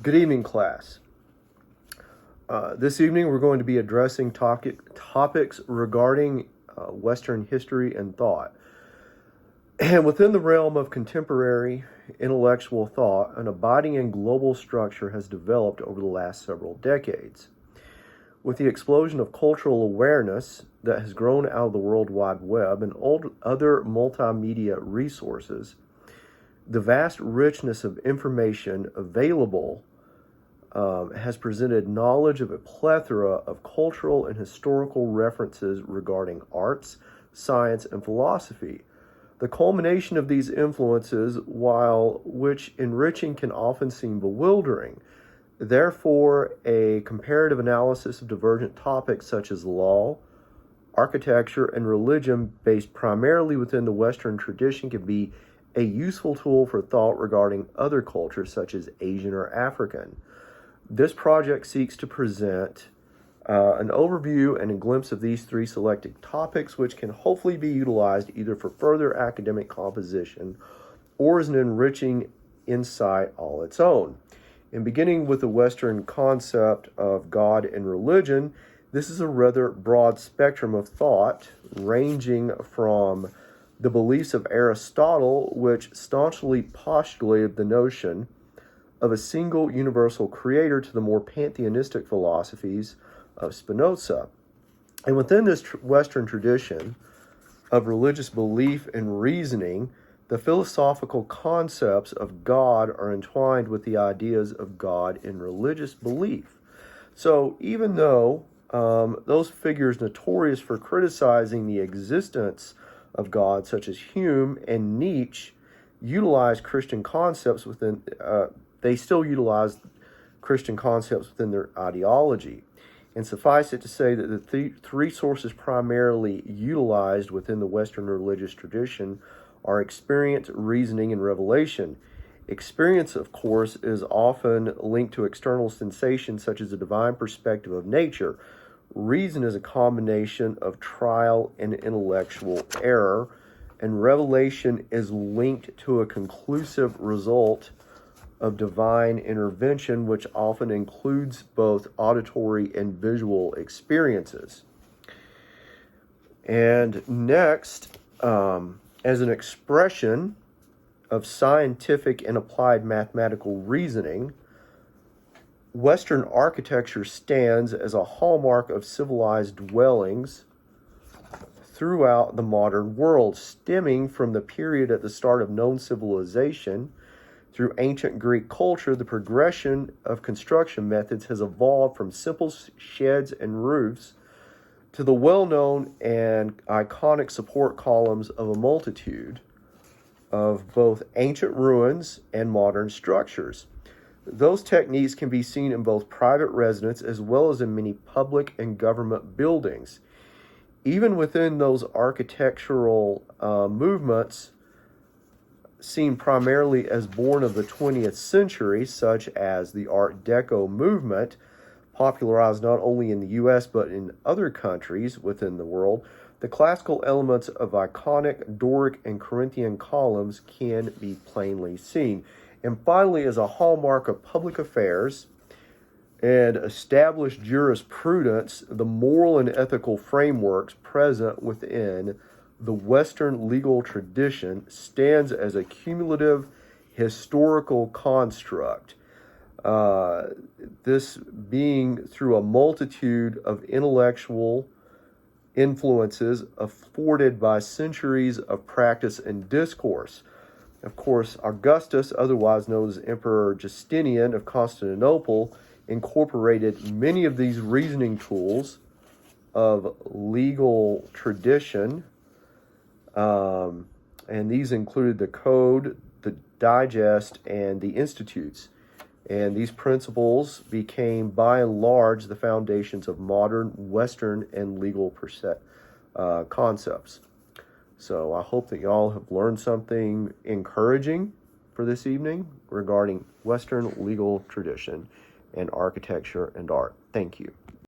Good evening, class. This evening we're going to be addressing topics regarding Western history and thought. And within the realm of contemporary intellectual thought, an abiding and global structure has developed over the last several decades. With the explosion of cultural awareness that has grown out of the World Wide Web and other multimedia resources, the vast richness of information available has presented knowledge of a plethora of cultural and historical references regarding arts, science, and philosophy. The culmination of these influences, which enriching can often seem bewildering. Therefore, a comparative analysis of divergent topics such as law, architecture, and religion based primarily within the Western tradition can be a useful tool for thought regarding other cultures such as Asian or African. This project seeks to present an overview and a glimpse of these three selected topics, which can hopefully be utilized either for further academic composition or as an enriching insight all its own. In beginning with the Western concept of God and religion, this is a rather broad spectrum of thought, ranging from the beliefs of Aristotle, which staunchly postulated the notion of a single universal creator, to the more pantheistic philosophies of Spinoza. And within this Western tradition of religious belief and reasoning, the philosophical concepts of God are entwined with the ideas of God in religious belief. So even though those figures notorious for criticizing the existence of God, such as Hume and Nietzsche, utilize Christian concepts within they still utilize Christian concepts within their ideology. And suffice it to say that the three sources primarily utilized within the Western religious tradition are experience, reasoning, and revelation. Experience, of course, is often linked to external sensations such as a divine perspective of nature. Reason is a combination of trial and intellectual error, and revelation is linked to a conclusive result of divine intervention, which often includes both auditory and visual experiences. And next, as an expression of scientific and applied mathematical reasoning, Western architecture stands as a hallmark of civilized dwellings throughout the modern world, stemming from the period at the start of known civilization. Through ancient Greek culture, the progression of construction methods has evolved from simple sheds and roofs to the well-known and iconic support columns of a multitude of both ancient ruins and modern structures. Those techniques can be seen in both private residence as well as in many public and government buildings. Even within those architectural movements, seen primarily as born of the 20th century, such as the Art Deco movement, popularized not only in the U.S. but in other countries within the world, the classical elements of iconic Doric and Corinthian columns can be plainly seen. And finally, as a hallmark of public affairs and established jurisprudence, the moral and ethical frameworks present within the Western legal tradition stands as a cumulative historical construct. This being through a multitude of intellectual influences afforded by centuries of practice and discourse. Of course, Augustus, otherwise known as Emperor Justinian of Constantinople, incorporated many of these reasoning tools of legal tradition, and these included the Code, the Digest, and the Institutes. And these principles became, by and large, the foundations of modern Western and legal concepts. So I hope that y'all have learned something encouraging for this evening regarding Western legal tradition and architecture and art. Thank you.